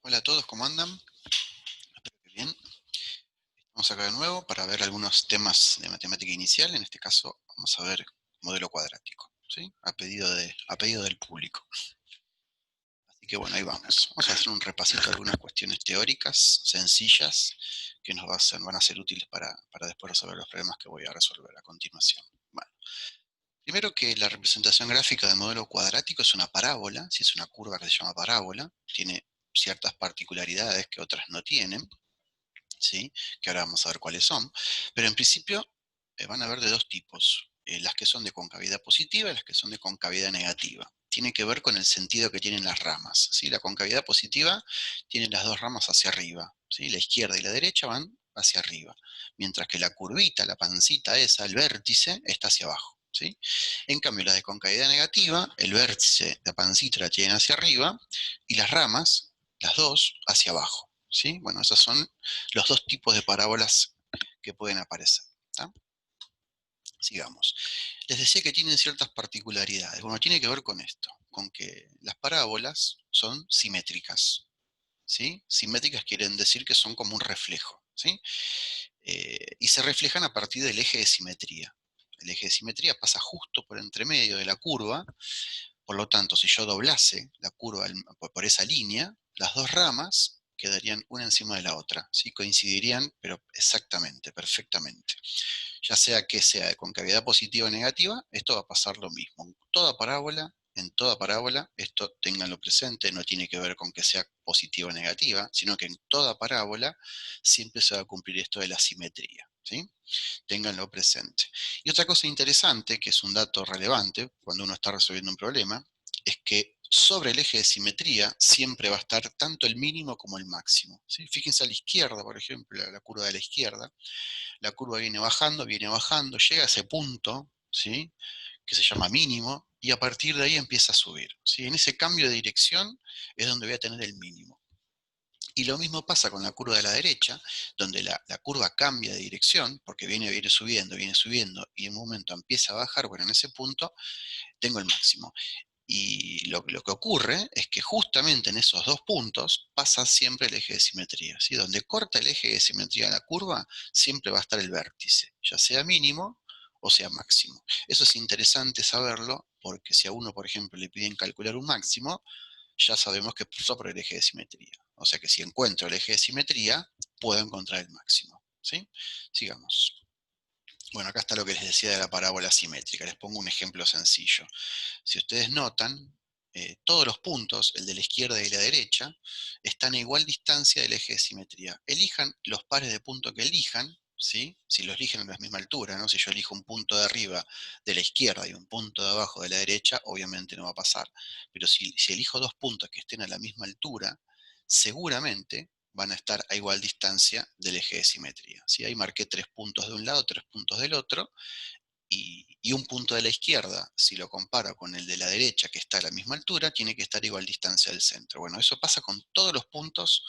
Hola a todos, ¿cómo andan? Espero que bien. Vamos acá de nuevo para ver algunos temas de matemática inicial. En este caso vamos a ver modelo cuadrático, ¿sí? A pedido del público. Así que bueno, ahí vamos. Vamos a hacer un repasito de algunas cuestiones teóricas sencillas que van a ser útiles para después resolver los problemas que voy a resolver a continuación. Bueno, primero que la representación gráfica del modelo cuadrático es una parábola, si es una curva que se llama parábola, tiene ciertas particularidades que otras no tienen. ¿Sí? Que ahora vamos a ver cuáles son, pero en principio van a haber de dos tipos, las que son de concavidad positiva y las que son de concavidad negativa. Tiene que ver con el sentido que tienen las ramas, ¿sí? La concavidad positiva tiene las dos ramas hacia arriba, ¿sí? La izquierda y la derecha van hacia arriba, mientras que la curvita, la pancita esa, el vértice, está hacia abajo, ¿sí? En cambio, la de concavidad negativa, el vértice, la pancita la tienen hacia arriba y las ramas, las dos, hacia abajo, ¿sí? Bueno, esos son los dos tipos de parábolas que pueden aparecer. ¿Tá? Sigamos. Les decía que tienen ciertas particularidades. Bueno, tiene que ver con esto, con que las parábolas son simétricas. ¿Sí? Simétricas quieren decir que son como un reflejo. ¿Sí? Y se reflejan a partir del eje de simetría. El eje de simetría pasa justo por entre medio de la curva. Por lo tanto, si yo doblase la curva por esa línea, las dos ramas quedarían una encima de la otra, ¿sí? Coincidirían, pero exactamente, perfectamente. Ya sea que sea de concavidad positiva o negativa, esto va a pasar lo mismo. En toda parábola, esto ténganlo presente, no tiene que ver con que sea positiva o negativa, sino que en toda parábola siempre se va a cumplir esto de la simetría, ¿sí? Ténganlo presente. Y otra cosa interesante, que es un dato relevante cuando uno está resolviendo un problema, es que sobre el eje de simetría siempre va a estar tanto el mínimo como el máximo. ¿Sí? Fíjense a la izquierda, por ejemplo, la curva de la izquierda. La curva viene bajando, llega a ese punto, ¿sí? Que se llama mínimo, y a partir de ahí empieza a subir. ¿Sí? En ese cambio de dirección es donde voy a tener el mínimo. Y lo mismo pasa con la curva de la derecha, donde la curva cambia de dirección, porque viene subiendo, y en un momento empieza a bajar, bueno, en ese punto tengo el máximo. Y lo que ocurre es que justamente en esos dos puntos pasa siempre el eje de simetría. ¿Sí? Donde corta el eje de simetría de la curva, siempre va a estar el vértice, ya sea mínimo o sea máximo. Eso es interesante saberlo, porque si a uno, por ejemplo, le piden calcular un máximo, ya sabemos que pasó por el eje de simetría. O sea que si encuentro el eje de simetría, puedo encontrar el máximo. ¿Sí? Sigamos. Bueno, acá está lo que les decía de la parábola simétrica. Les pongo un ejemplo sencillo. Si ustedes notan, todos los puntos, el de la izquierda y la derecha, están a igual distancia del eje de simetría. Elijan los pares de puntos que elijan, ¿sí? Si los eligen a la misma altura, ¿no? Si yo elijo un punto de arriba de la izquierda y un punto de abajo de la derecha, obviamente no va a pasar. Pero si elijo dos puntos que estén a la misma altura, seguramente van a estar a igual distancia del eje de simetría. ¿Sí? Ahí marqué 3 puntos de un lado, 3 puntos del otro, y un punto de la izquierda, si lo comparo con el de la derecha, que está a la misma altura, tiene que estar a igual distancia del centro. Bueno, eso pasa con todos los puntos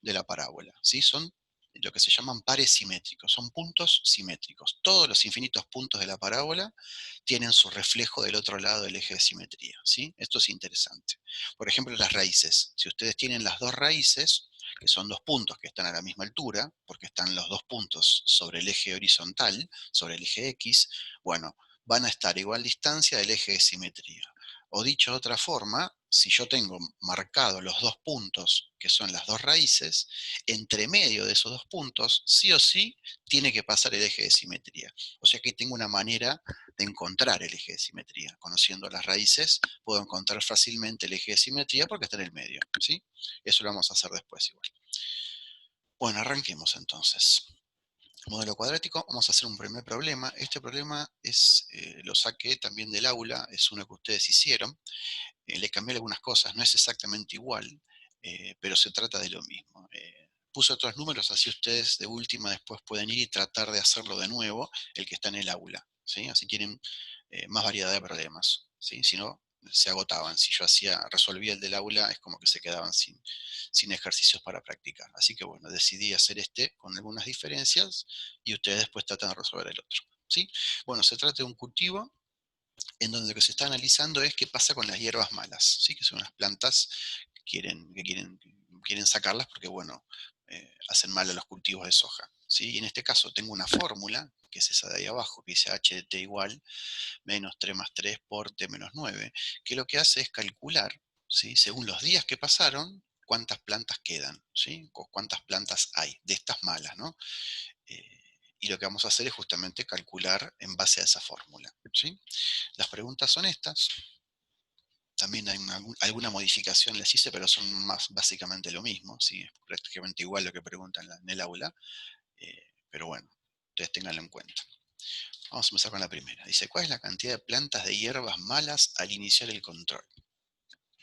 de la parábola, ¿sí? Son lo que se llaman pares simétricos, son puntos simétricos. Todos los infinitos puntos de la parábola tienen su reflejo del otro lado del eje de simetría, ¿sí? Esto es interesante. Por ejemplo, las raíces. Si ustedes tienen las dos raíces, que son dos puntos que están a la misma altura, porque están los dos puntos sobre el eje horizontal, sobre el eje X, bueno, van a estar a igual distancia del eje de simetría. O dicho de otra forma, si yo tengo marcado los dos puntos, que son las dos raíces, entre medio de esos dos puntos, sí o sí, tiene que pasar el eje de simetría. O sea que tengo una manera de encontrar el eje de simetría. Conociendo las raíces, puedo encontrar fácilmente el eje de simetría porque está en el medio. ¿Sí? Eso lo vamos a hacer después igual. Bueno, arranquemos entonces. Modelo cuadrático, vamos a hacer un primer problema. Este problema lo saqué también del aula, es uno que ustedes hicieron. Le cambié algunas cosas, no es exactamente igual, pero se trata de lo mismo. Puse otros números, así ustedes de última después pueden ir y tratar de hacerlo de nuevo, el que está en el aula. ¿Sí? Así tienen más variedad de problemas. ¿Sí? Si no, se agotaban. Si yo resolvía el del aula, es como que se quedaban sin ejercicios para practicar. Así que bueno, decidí hacer este con algunas diferencias y ustedes después tratan de resolver el otro. ¿Sí? Bueno, se trata de un cultivo en donde lo que se está analizando es qué pasa con las hierbas malas, ¿sí? Que son unas plantas que quieren quieren sacarlas porque, bueno, hacen mal a los cultivos de soja, ¿sí? Y en este caso tengo una fórmula, que es esa de ahí abajo, que dice h de t igual menos 3 más 3 por t menos 9, que lo que hace es calcular, ¿sí? Según los días que pasaron, cuántas plantas quedan, ¿sí? O cuántas plantas hay de estas malas, ¿no? Eh, y lo que vamos a hacer es justamente calcular en base a esa fórmula, ¿sí? Las preguntas son estas. También hay alguna modificación les hice, pero son más básicamente lo mismo, ¿sí? Es prácticamente igual lo que preguntan en el aula, pero bueno, ustedes tenganlo en cuenta. Vamos a empezar con la primera. Dice, ¿cuál es la cantidad de plantas de hierbas malas al iniciar el control?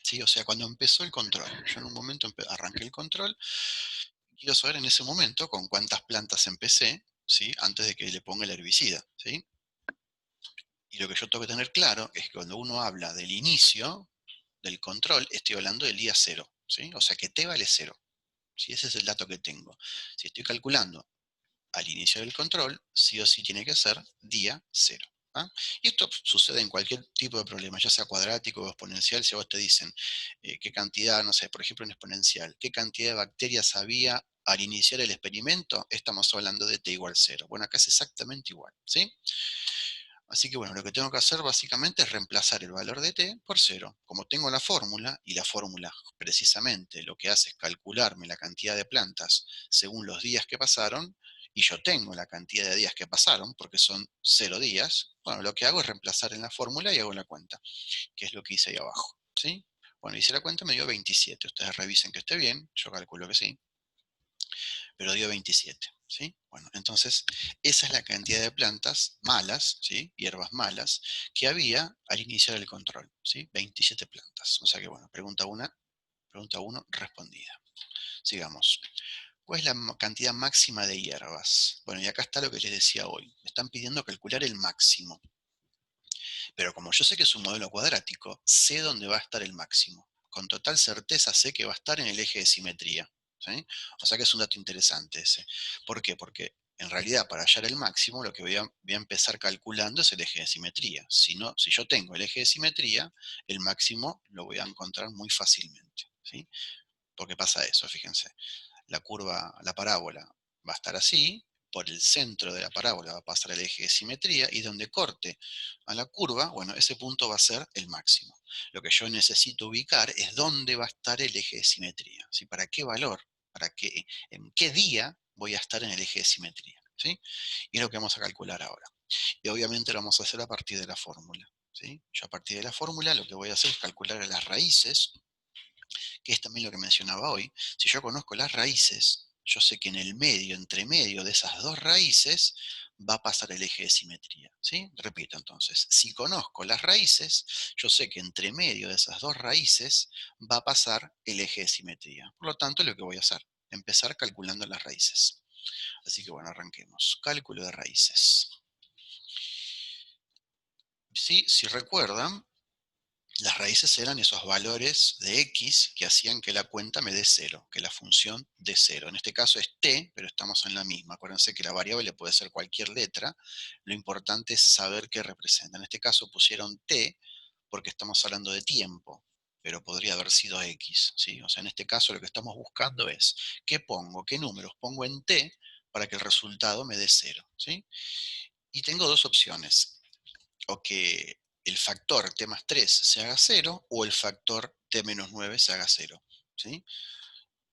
¿Sí? O sea, cuando empezó el control. Yo en un momento arranqué el control. Quiero saber en ese momento con cuántas plantas empecé, ¿sí? Antes de que le ponga el herbicida, ¿sí? Y lo que yo tengo que tener claro es que cuando uno habla del inicio del control, estoy hablando del día cero, ¿sí? O sea que t vale cero, ¿sí? Ese es el dato que tengo. Si estoy calculando al inicio del control, sí o sí tiene que ser día cero. ¿Ah? Y esto sucede en cualquier tipo de problema, ya sea cuadrático o exponencial. Si a vos te dicen qué cantidad, no sé, por ejemplo en exponencial, qué cantidad de bacterias había al iniciar el experimento, estamos hablando de t igual cero. Bueno, acá es exactamente igual, ¿sí? Así que bueno, lo que tengo que hacer básicamente es reemplazar el valor de t por cero. Como tengo la fórmula, y la fórmula precisamente lo que hace es calcularme la cantidad de plantas según los días que pasaron, y yo tengo la cantidad de días que pasaron, porque son 0 días, bueno, lo que hago es reemplazar en la fórmula y hago la cuenta, que es lo que hice ahí abajo, ¿sí? Bueno, hice la cuenta, me dio 27. Ustedes revisen que esté bien, yo calculo que sí, pero dio 27. ¿Sí? Bueno, entonces esa es la cantidad de plantas malas, ¿sí? Hierbas malas, que había al iniciar el control, ¿sí? 27 plantas. O sea que, bueno, pregunta 1 respondida. Sigamos. ¿Cuál es la cantidad máxima de hierbas? Bueno, y acá está lo que les decía hoy. Me están pidiendo calcular el máximo. Pero como yo sé que es un modelo cuadrático, sé dónde va a estar el máximo. Con total certeza sé que va a estar en el eje de simetría, ¿sí? O sea que es un dato interesante ese. ¿Por qué? Porque en realidad para hallar el máximo lo que voy a empezar calculando es el eje de simetría. Si yo tengo el eje de simetría, el máximo lo voy a encontrar muy fácilmente, ¿sí? Porque pasa eso, fíjense. La parábola va a estar así, por el centro de la parábola va a pasar el eje de simetría, y donde corte a la curva, bueno, ese punto va a ser el máximo. Lo que yo necesito ubicar es dónde va a estar el eje de simetría, ¿sí? ¿Para qué valor? ¿En qué día voy a estar en el eje de simetría? ¿Sí? Y es lo que vamos a calcular ahora. Y obviamente lo vamos a hacer a partir de la fórmula, ¿sí? Yo a partir de la fórmula lo que voy a hacer es calcular las raíces, que es también lo que mencionaba hoy. Si yo conozco las raíces, yo sé que en el medio, entre medio de esas dos raíces, va a pasar el eje de simetría, ¿sí? Repito entonces, si conozco las raíces, yo sé que entre medio de esas dos raíces va a pasar el eje de simetría. Por lo tanto, lo que voy a hacer, empezar calculando las raíces. Así que bueno, arranquemos. Cálculo de raíces. Sí, si recuerdan, las raíces eran esos valores de x que hacían que la cuenta me dé cero, que la función dé cero. En este caso es t, pero estamos en la misma. Acuérdense que la variable puede ser cualquier letra. Lo importante es saber qué representa. En este caso pusieron t porque estamos hablando de tiempo, pero podría haber sido x, ¿sí? O sea, en este caso lo que estamos buscando es qué pongo, qué números pongo en t para que el resultado me dé cero, ¿sí? Y tengo dos opciones: o que el factor t más 3 se haga 0, o el factor t menos 9 se haga 0, ¿sí?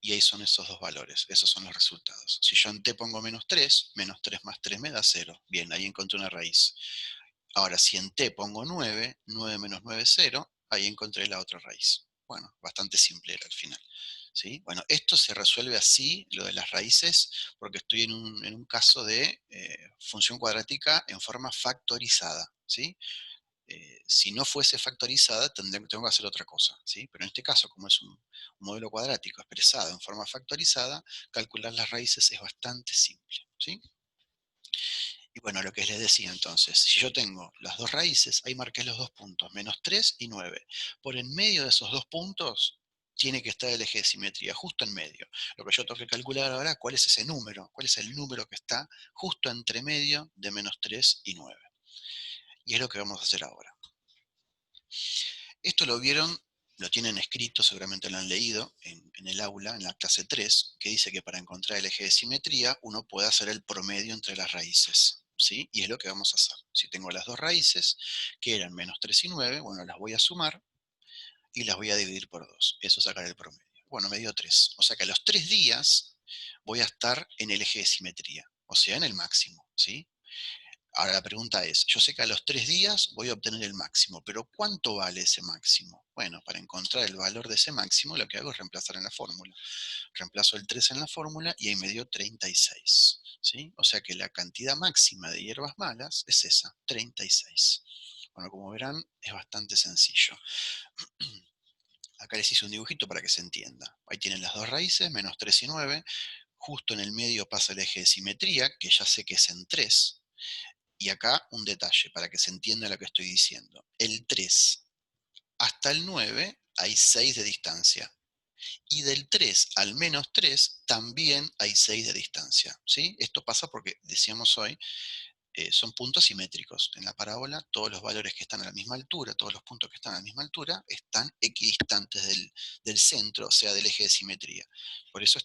Y ahí son esos dos valores, esos son los resultados. Si yo en t pongo menos 3 más 3 me da 0. Bien, ahí encontré una raíz. Ahora, si en t pongo 9, 9 menos 9 es 0, ahí encontré la otra raíz. Bueno, bastante simple era al final, ¿sí? Bueno, esto se resuelve así, lo de las raíces, porque estoy en un caso de función cuadrática en forma factorizada, ¿sí? Si no fuese factorizada, tengo que hacer otra cosa, ¿sí? Pero en este caso, como es un modelo cuadrático expresado en forma factorizada, calcular las raíces es bastante simple, ¿sí? Y bueno, lo que les decía entonces, si yo tengo las dos raíces, ahí marqué los dos puntos, menos 3 y 9. Por en medio de esos dos puntos tiene que estar el eje de simetría, justo en medio. Lo que yo tengo que calcular ahora, ¿cuál es ese número? ¿Cuál es el número que está justo entre medio de menos 3 y 9? Y es lo que vamos a hacer ahora. Esto lo vieron lo tienen escrito, seguramente lo han leído en el aula, en la clase 3, que dice que para encontrar el eje de simetría uno puede hacer el promedio entre las raíces, ¿sí? Y es lo que vamos a hacer. Si tengo las dos raíces, que eran -3 y 9, bueno, las voy a sumar y las voy a dividir por 2. Eso sacar el promedio. Bueno, me dio 3. O sea que a los 3 días voy a estar en el eje de simetría, o sea, en el máximo, ¿sí? Ahora la pregunta es, yo sé que a los 3 días voy a obtener el máximo, pero ¿cuánto vale ese máximo? Bueno, para encontrar el valor de ese máximo, lo que hago es reemplazar en la fórmula. Reemplazo el 3 en la fórmula y ahí me dio 36. ¿Sí? O sea que la cantidad máxima de hierbas malas es esa, 36. Bueno, como verán, es bastante sencillo. Acá les hice un dibujito para que se entienda. Ahí tienen las dos raíces, -3 y 9. Justo en el medio pasa el eje de simetría, que ya sé que es en 3. Y acá un detalle para que se entienda lo que estoy diciendo. El 3 hasta el 9 hay 6 de distancia. Y del 3 al -3 también hay 6 de distancia. ¿Sí? Esto pasa porque, decíamos hoy, son puntos simétricos. En la parábola, todos los valores que están a la misma altura, todos los puntos que están a la misma altura, están equidistantes del centro, o sea, del eje de simetría. Por eso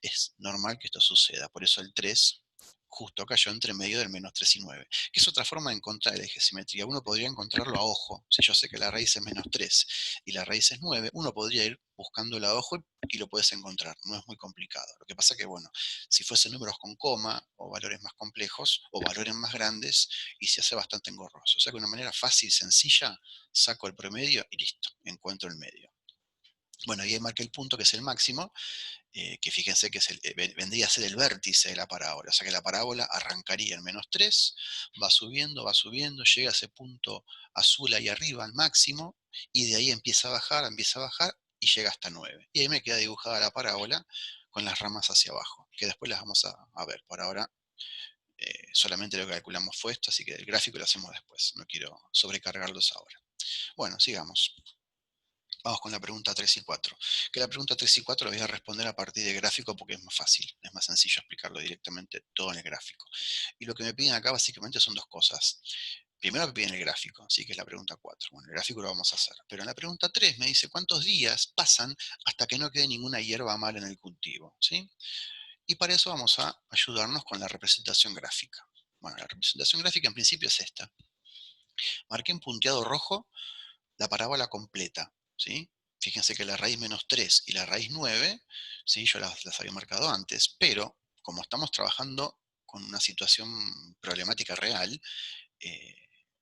es normal que esto suceda. Por eso el 3 justo cayó entre medio del -3 y 9, que es otra forma de encontrar el eje de simetría. Uno podría encontrarlo a ojo. Si yo sé que la raíz es -3 y la raíz es 9, uno podría ir buscándolo a ojo y lo puedes encontrar. No es muy complicado. Lo que pasa que, bueno, si fuesen números con coma o valores más complejos o valores más grandes, y se hace bastante engorroso. O sea que de una manera fácil, sencilla, saco el promedio y listo, encuentro el medio. Bueno, y ahí marqué el punto que es el máximo, que fíjense que vendría a ser el vértice de la parábola. O sea que la parábola arrancaría en -3, va subiendo, llega a ese punto azul ahí arriba, al máximo, y de ahí empieza a bajar y llega hasta 9. Y ahí me queda dibujada la parábola con las ramas hacia abajo, que después las vamos a ver. Por ahora solamente lo que calculamos fue esto, así que el gráfico lo hacemos después. No quiero sobrecargarlos ahora. Bueno, sigamos. Vamos con la pregunta 3 y 4. Que la pregunta 3 y 4 la voy a responder a partir de gráfico porque es más fácil, es más sencillo explicarlo directamente todo en el gráfico. Y lo que me piden acá básicamente son dos cosas. Primero me piden el gráfico, ¿sí? Que es la pregunta 4. Bueno, el gráfico lo vamos a hacer. Pero en la pregunta 3 me dice cuántos días pasan hasta que no quede ninguna hierba mala en el cultivo, ¿sí? Y para eso vamos a ayudarnos con la representación gráfica. Bueno, la representación gráfica en principio es esta. Marqué en punteado rojo la parábola completa, ¿sí? Fíjense que la raíz -3 y la raíz 9, ¿sí? Yo las había marcado antes, pero como estamos trabajando con una situación problemática real, eh,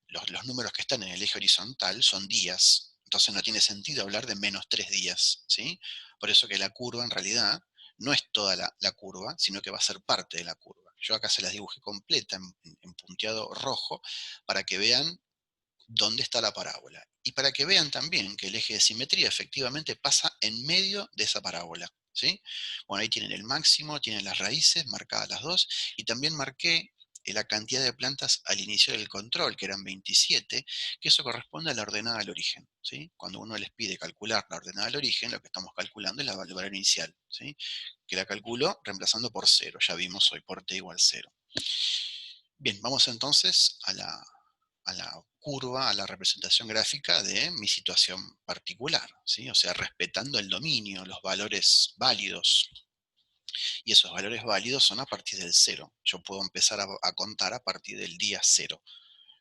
los números que están en el eje horizontal son días, entonces no tiene sentido hablar de -3 días, ¿sí? Por eso que la curva en realidad no es toda la curva, sino que va a ser parte de la curva. Yo acá se las dibujé completa en punteado rojo para que vean dónde está la parábola. Y para que vean también que el eje de simetría efectivamente pasa en medio de esa parábola, ¿sí? Bueno, ahí tienen el máximo, tienen las raíces marcadas las dos, y también marqué la cantidad de plantas al inicio del control, que eran 27, que eso corresponde a la ordenada del origen, ¿sí? Cuando uno les pide calcular la ordenada del origen, lo que estamos calculando es el valor inicial, ¿sí? Que la calculo reemplazando por 0, ya vimos hoy, por t igual 0. Bien, vamos entonces a la curva, a la representación gráfica de mi situación particular, ¿sí? O sea, respetando el dominio, los valores válidos. Y esos valores válidos son a partir del 0. Yo puedo empezar a contar a partir del día 0,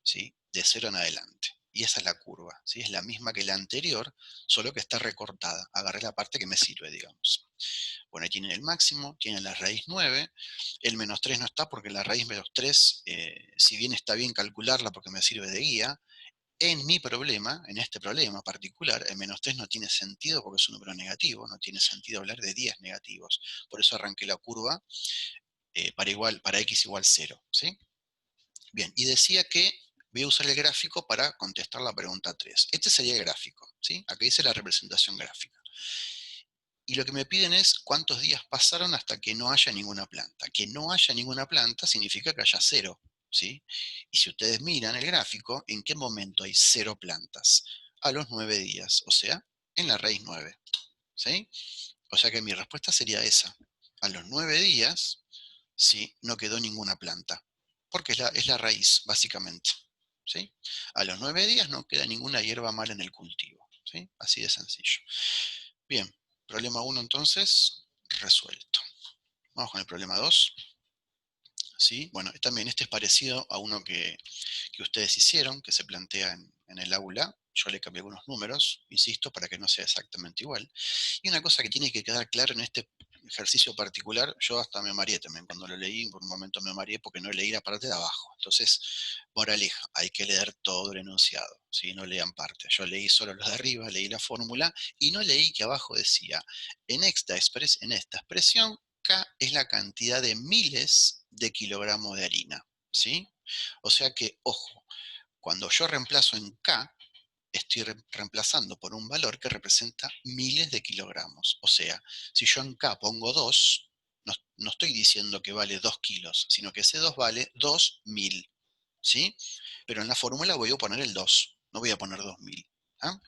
¿sí? De 0 en adelante. Y esa es la curva, ¿sí? Es la misma que la anterior, solo que está recortada. Agarré la parte que me sirve, digamos. Bueno, ahí tienen el máximo, tienen la raíz 9, el -3 no está porque la raíz -3, si bien está bien calcularla porque me sirve de guía, en mi problema, en este problema particular, el -3 no tiene sentido porque es un número negativo, no tiene sentido hablar de días negativos. Por eso arranqué la curva para x igual 0, ¿sí? Bien, y decía que voy a usar el gráfico para contestar la pregunta 3. Este sería el gráfico, ¿sí? Acá dice la representación gráfica. Y lo que me piden es cuántos días pasaron hasta que no haya ninguna planta. Que no haya ninguna planta significa que haya 0, ¿sí? Y si ustedes miran el gráfico, ¿en qué momento hay 0 plantas? A los 9 días, o sea, en la raíz 9, ¿sí? O sea que mi respuesta sería esa. A los 9 días, sí, no quedó ninguna planta. Porque es la raíz, básicamente, ¿sí? A los 9 días no queda ninguna hierba mala en el cultivo. ¿sí? Así de sencillo. Bien, problema 1 entonces, resuelto. Vamos con el problema 2. ¿Sí? Bueno, también este es parecido a uno que ustedes hicieron, que se plantea en el aula. Yo le cambié algunos números, insisto, para que no sea exactamente igual. Y una cosa que tiene que quedar claro en este ejercicio particular, yo hasta me mareé también cuando lo leí, por un momento me mareé porque no leí la parte de abajo. Entonces, moraleja, hay que leer todo el enunciado, ¿sí? No lean parte. Yo leí solo los de arriba, leí la fórmula y no leí que abajo decía, en esta expresión, K es la cantidad de miles de kilogramos de harina, ¿sí? O sea que, ojo, cuando yo reemplazo en K, estoy reemplazando por un valor que representa miles de kilogramos. O sea, si yo en K pongo 2, no estoy diciendo que vale 2 kilos, sino que ese 2 vale 2000, ¿sí? Pero en la fórmula voy a poner el 2, no voy a poner 2000. ¿Ah?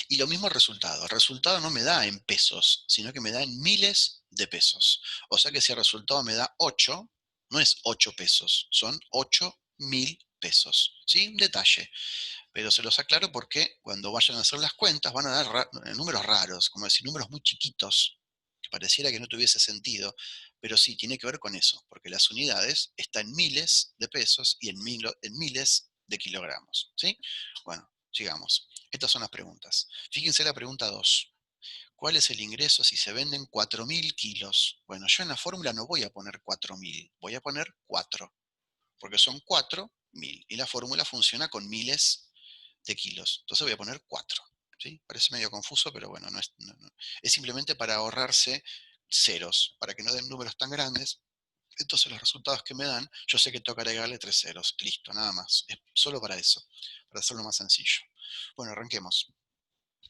Y lo mismo el resultado. El resultado no me da en pesos, sino que me da en miles de pesos. O sea que si el resultado me da 8, no es 8 pesos, son 8000 pesos. ¿Sí? Un detalle. Pero se los aclaro porque cuando vayan a hacer las cuentas van a dar números raros, como decir números muy chiquitos, que pareciera que no tuviese sentido, pero sí, tiene que ver con eso, porque las unidades están en miles de pesos y en miles de kilogramos. ¿Sí? Bueno, sigamos. Estas son las preguntas. Fíjense la pregunta 2. ¿Cuál es el ingreso si se venden 4000 kilos? Bueno, yo en la fórmula no voy a poner 4000, voy a poner 4, porque son 4000 y la fórmula funciona con miles de kilos. Entonces voy a poner 4. ¿Sí? Parece medio confuso, pero bueno, es simplemente para ahorrarse ceros, para que no den números tan grandes. Entonces los resultados que me dan, yo sé que tengo que agregarle 3 ceros. Listo, nada más. Es solo para eso, para hacerlo más sencillo. Bueno, arranquemos.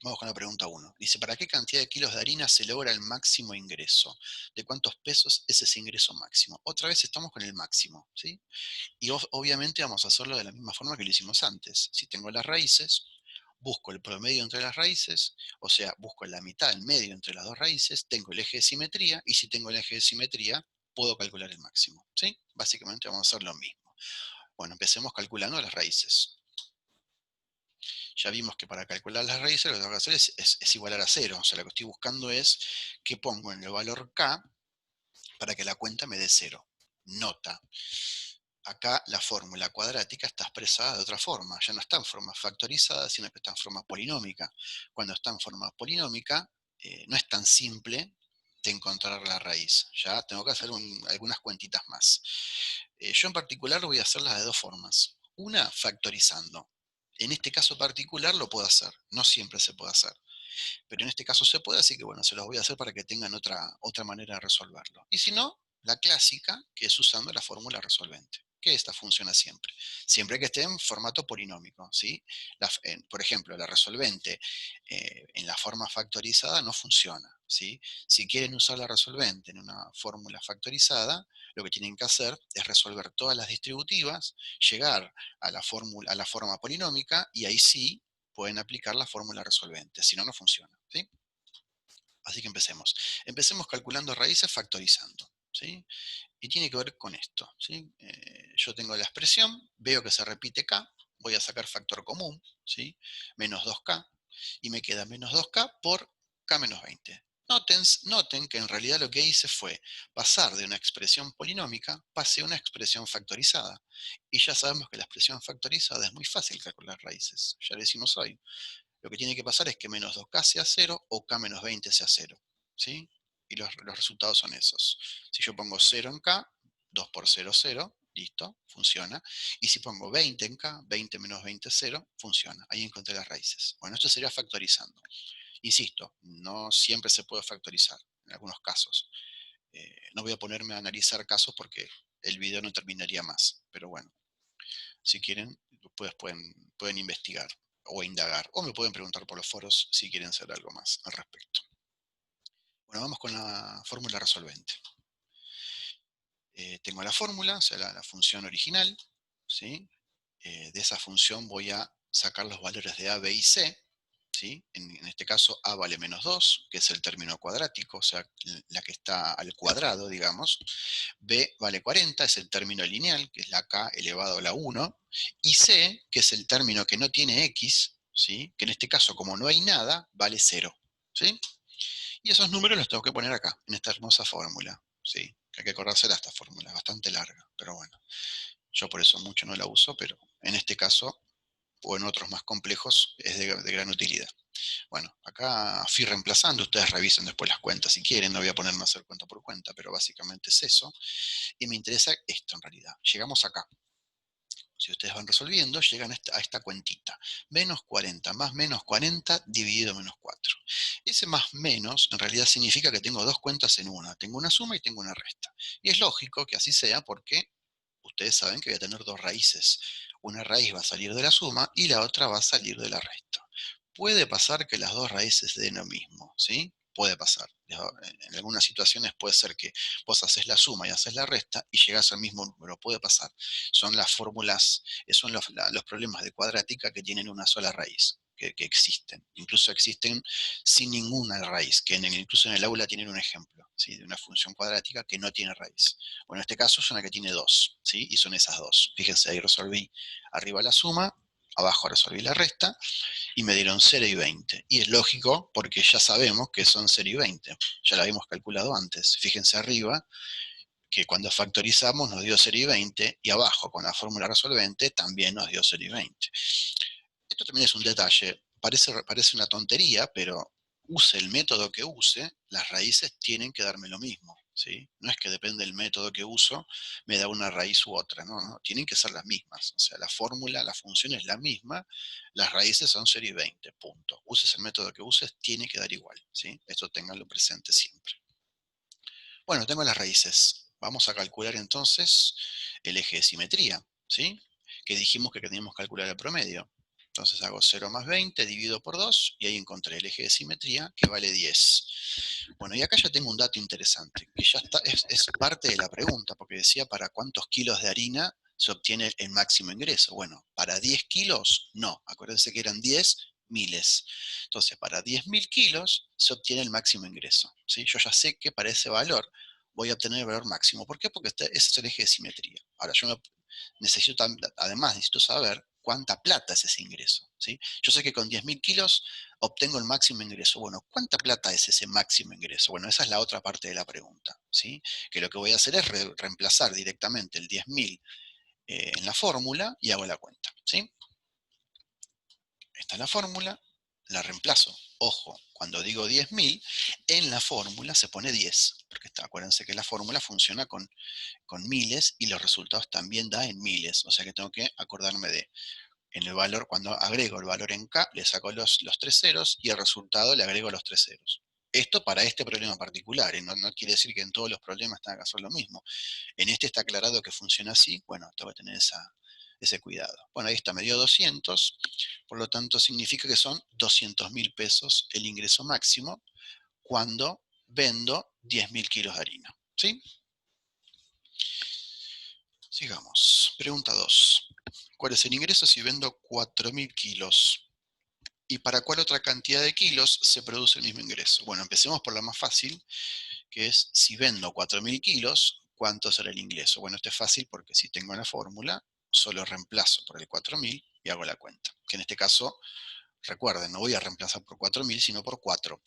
Vamos con la pregunta 1. Dice, ¿para qué cantidad de kilos de harina se logra el máximo ingreso? ¿De cuántos pesos es ese ingreso máximo? Otra vez estamos con el máximo, ¿sí? Y obviamente vamos a hacerlo de la misma forma que lo hicimos antes. Si tengo las raíces, busco el promedio entre las raíces, o sea, busco la mitad, el medio entre las dos raíces, tengo el eje de simetría, y si tengo el eje de simetría, puedo calcular el máximo, ¿sí? Básicamente vamos a hacer lo mismo. Bueno, empecemos calculando las raíces. Ya vimos que para calcular las raíces lo que tengo que hacer es igualar a 0. O sea, lo que estoy buscando es que pongo en el valor k para que la cuenta me dé 0. Nota. Acá la fórmula cuadrática está expresada de otra forma. Ya no está en forma factorizada, sino que está en forma polinómica. Cuando está en forma polinómica, no es tan simple de encontrar la raíz. Ya tengo que hacer algunas cuentitas más. Yo en particular lo voy a hacerlas de dos formas. Una, factorizando. En este caso particular lo puedo hacer. No siempre se puede hacer. Pero en este caso se puede, así que bueno, se los voy a hacer para que tengan otra manera de resolverlo. Y si no, la clásica, que es usando la fórmula resolvente, que esta funciona siempre. Siempre que esté en formato polinómico, ¿sí? Por ejemplo, la resolvente en la forma factorizada no funciona, ¿sí? Si quieren usar la resolvente en una fórmula factorizada, lo que tienen que hacer es resolver todas las distributivas, llegar a a la forma polinómica y ahí sí pueden aplicar la fórmula resolvente, si no, no funciona. ¿Sí? Así que empecemos. Empecemos calculando raíces factorizando. ¿Sí? Y tiene que ver con esto. ¿Sí? Yo tengo la expresión, veo que se repite k, voy a sacar factor común, ¿sí? Menos 2k, y me queda menos 2k por k menos 20. Noten que en realidad lo que hice fue pasar de una expresión polinómica, pasé a una expresión factorizada. Y ya sabemos que la expresión factorizada es muy fácil calcular raíces. Ya lo hicimos hoy. Lo que tiene que pasar es que menos 2k sea 0 o k menos 20 sea 0. ¿Sí? Y los resultados son esos. Si yo pongo 0 en k, 2 por 0, 0, listo, funciona. Y si pongo 20 en k, 20 menos 20, 0, funciona. Ahí encontré las raíces. Bueno, esto sería factorizando. Insisto, no siempre se puede factorizar, en algunos casos. No voy a ponerme a analizar casos porque el video no terminaría más. Pero bueno, si quieren, después pueden investigar o indagar, o me pueden preguntar por los foros si quieren saber algo más al respecto. Bueno, vamos con la fórmula resolvente. Tengo la fórmula, o sea, la función original, ¿sí? De esa función voy a sacar los valores de a, b y c, ¿sí? En este caso a vale menos 2, que es el término cuadrático, o sea, la que está al cuadrado, digamos. B vale 40, es el término lineal, que es la k elevado a la 1. Y c, que es el término que no tiene x, ¿sí? Que en este caso, como no hay nada, vale 0, ¿sí? Y esos números los tengo que poner acá, en esta hermosa fórmula, ¿sí? Hay que acordarse de esta fórmula, bastante larga, pero bueno. Yo por eso mucho no la uso, pero en este caso, o en otros más complejos, es de gran utilidad. Bueno, acá fui reemplazando, ustedes revisen después las cuentas si quieren, no voy a ponerme a hacer cuenta por cuenta, pero básicamente es eso. Y me interesa esto en realidad. Llegamos acá. Si ustedes van resolviendo, llegan a esta cuentita. Menos 40 más menos 40 dividido menos 4. Ese más menos en realidad significa que tengo dos cuentas en una. Tengo una suma y tengo una resta. Y es lógico que así sea porque ustedes saben que voy a tener dos raíces. Una raíz va a salir de la suma y la otra va a salir de la resta. Puede pasar que las dos raíces den lo mismo, ¿sí? Puede pasar. En algunas situaciones puede ser que vos haces la suma y haces la resta y llegás al mismo número. Puede pasar. Son las fórmulas, son los problemas de cuadrática que tienen una sola raíz. Que existen, incluso existen sin ninguna raíz, que incluso en el aula tienen un ejemplo, ¿sí? De una función cuadrática que no tiene raíz. Bueno, en este caso es una que tiene dos, ¿sí? Y son esas dos. Fíjense, ahí resolví arriba la suma, abajo resolví la resta, y me dieron 0 y 20. Y es lógico porque ya sabemos que son 0 y 20. Ya lo habíamos calculado antes. Fíjense arriba que cuando factorizamos nos dio 0 y 20, y abajo con la fórmula resolvente también nos dio 0 y 20. Esto también es un detalle, parece una tontería, pero use el método que use, las raíces tienen que darme lo mismo, ¿sí? No es que depende del método que uso, me da una raíz u otra, no, no, tienen que ser las mismas. O sea, la fórmula, la función es la misma, las raíces son 0 y 20, punto. Uses el método que uses, tiene que dar igual, ¿sí? Esto ténganlo presente siempre. Bueno, tengo las raíces. Vamos a calcular entonces el eje de simetría, ¿sí? Que dijimos que teníamos que calcular el promedio. Entonces hago 0 más 20, divido por 2, y ahí encontré el eje de simetría, que vale 10. Bueno, y acá ya tengo un dato interesante, que ya está, es parte de la pregunta, porque decía para cuántos kilos de harina se obtiene el máximo ingreso. Bueno, para 10 kilos, no. Acuérdense que eran 10 miles. Entonces, para 10.000 kilos se obtiene el máximo ingreso, ¿sí? Yo ya sé que para ese valor voy a obtener el valor máximo. ¿Por qué? Porque ese es el eje de simetría. Ahora, yo necesito, además necesito saber cuánta plata es ese ingreso, ¿sí? Yo sé que con 10.000 kilos obtengo el máximo ingreso. Bueno, ¿cuánta plata es ese máximo ingreso? Bueno, esa es la otra parte de la pregunta, ¿sí? Que lo que voy a hacer es reemplazar directamente el 10.000 en la fórmula y hago la cuenta, ¿sí? Esta es la fórmula, la reemplazo. Ojo, cuando digo 10.000, en la fórmula se pone 10, porque acuérdense que la fórmula funciona con miles y los resultados también da en miles, o sea que tengo que acordarme de, en el valor, cuando agrego el valor en K, le saco los tres ceros y el resultado le agrego los tres ceros. Esto para este problema particular, no, no quiere decir que en todos los problemas tenga que hacer lo mismo. En este está aclarado que funciona así, bueno, tengo que tener ese cuidado. Bueno, ahí está, me dio 200, por lo tanto significa que son 200.000 pesos el ingreso máximo cuando vendo 10.000 kilos de harina. ¿Sí? Sigamos. Pregunta 2. ¿Cuál es el ingreso si vendo 4.000 kilos? ¿Y para cuál otra cantidad de kilos se produce el mismo ingreso? Bueno, empecemos por la más fácil, que es si vendo 4.000 kilos, ¿cuánto será el ingreso? Bueno, esto es fácil porque si tengo la fórmula, solo reemplazo por el 4.000 y hago la cuenta. Que en este caso, recuerden, no voy a reemplazar por 4.000, sino por 4.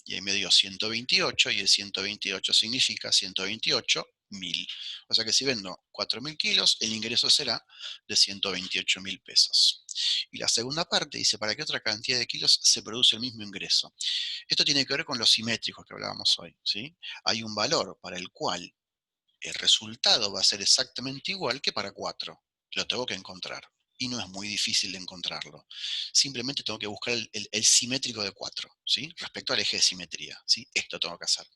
Y ahí me dio 128, y el 128 significa 128.000. O sea que si vendo 4.000 kilos, el ingreso será de 128.000 pesos. Y la segunda parte dice, ¿para qué otra cantidad de kilos se produce el mismo ingreso? Esto tiene que ver con los simétricos que hablábamos hoy, ¿sí? Hay un valor para el cual el resultado va a ser exactamente igual que para 4. Lo tengo que encontrar. Y no es muy difícil de encontrarlo. Simplemente tengo que buscar el simétrico de 4, ¿sí? Respecto al eje de simetría, ¿sí? Esto tengo que hacer.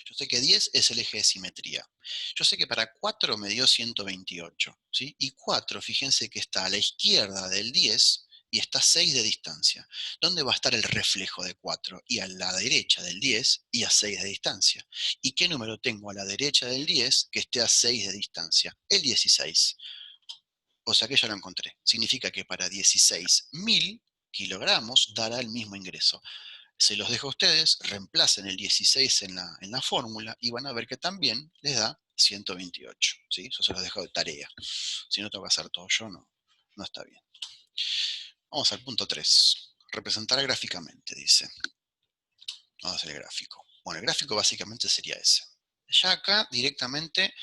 Yo sé que 10 es el eje de simetría. Yo sé que para 4 me dio 128, ¿sí? Y 4, fíjense que está a la izquierda del 10 y está a 6 de distancia. ¿Dónde va a estar el reflejo de 4? Y a la derecha del 10 y a 6 de distancia. ¿Y qué número tengo a la derecha del 10 que esté a 6 de distancia? El 16. O sea que ya lo encontré. Significa que para 16.000 kilogramos dará el mismo ingreso. Se los dejo a ustedes, reemplacen el 16 en la fórmula y van a ver que también les da 128. ¿Sí? Eso se los dejo de tarea. Si no tengo que hacer todo yo, no está bien. Vamos al punto 3. Representar gráficamente, dice. Vamos a hacer el gráfico. Bueno, el gráfico básicamente sería ese. Ya acá directamente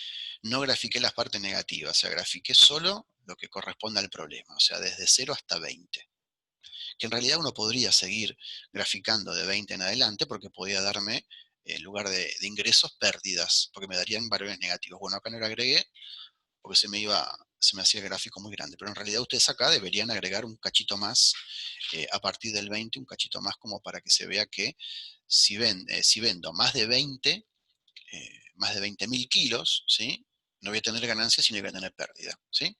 no grafiqué las partes negativas, o sea, grafiqué solo lo que corresponde al problema, o sea, desde 0 hasta 20. Que en realidad uno podría seguir graficando de 20 en adelante porque podía darme, en lugar de ingresos, pérdidas, porque me darían valores negativos. Bueno, acá no lo agregué porque se me hacía el gráfico muy grande, pero en realidad ustedes acá deberían agregar un cachito más a partir del 20, un cachito más como para que se vea que si vendo más de 20.000 kilos, ¿sí? No voy a tener ganancias, sino que voy a tener pérdida, ¿sí?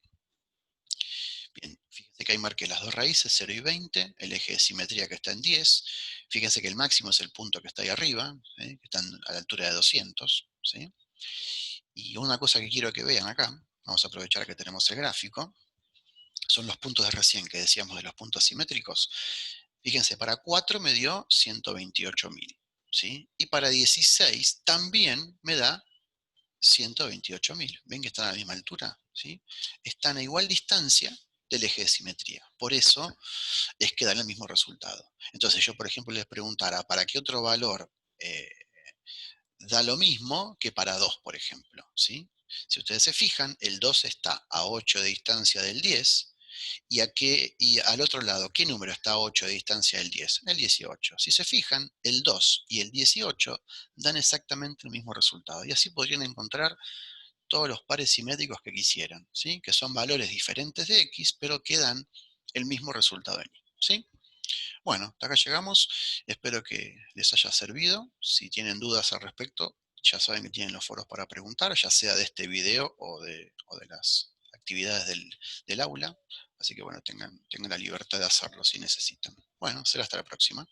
Bien, fíjense que ahí marqué las dos raíces, 0 y 20, el eje de simetría que está en 10, fíjense que el máximo es el punto que está ahí arriba, ¿sí? Que está a la altura de 200, ¿sí? Y una cosa que quiero que vean acá, vamos a aprovechar que tenemos el gráfico, son los puntos de recién que decíamos de los puntos simétricos. Fíjense, para 4 me dio 128.000, ¿sí? Y para 16 también me da 128.000. ¿Ven que están a la misma altura? ¿Sí? Están a igual distancia del eje de simetría. Por eso es que dan el mismo resultado. Entonces yo, por ejemplo, les preguntara, ¿para qué otro valor da lo mismo que para 2, por ejemplo? ¿Sí? Si ustedes se fijan, el 2 está a 8 de distancia del 10, y al otro lado, ¿qué número está a 8 de distancia del 10? El 18. Si se fijan, el 2 y el 18 dan exactamente el mismo resultado. Y así podrían encontrar todos los pares simétricos que quisieran, ¿sí? Que son valores diferentes de X, pero que dan el mismo resultado en Y, ¿sí? Bueno, hasta acá llegamos. Espero que les haya servido. Si tienen dudas al respecto, ya saben que tienen los foros para preguntar, ya sea de este video o de las actividades del aula. Así que bueno, tengan la libertad de hacerlo si necesitan. Bueno, será hasta la próxima.